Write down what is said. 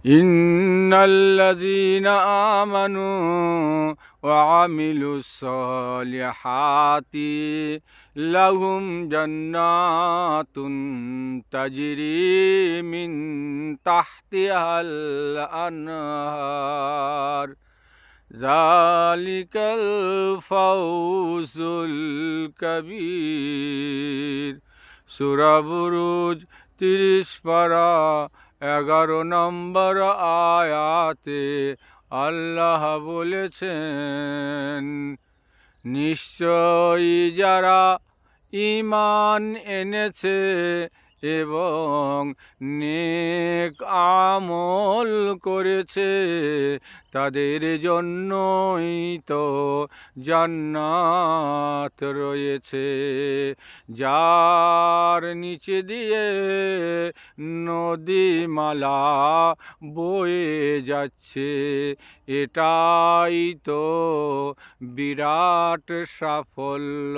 ইন্নাল্লাযীনা আমানু ওয়া আমিলুস সালিহাতি লাহুম জান্নাতুন তাজরি মিন তাহতিহাল আনহার যালিকাল ফাওজুল কবীর। সূরা বুরুজ ৩০ পারা ১১ নম্বর আয়াতে আল্লাহ বলেছেন, নিশ্চয়ই যারা ঈমান এনেছে এবং নেক আমল করেছে তাদের জন্যই তো জান্নাত রয়েছে, যার নিচে দিয়ে নদীমালা বয়ে যাচ্ছে। এটাই তো বিরাট সাফল্য।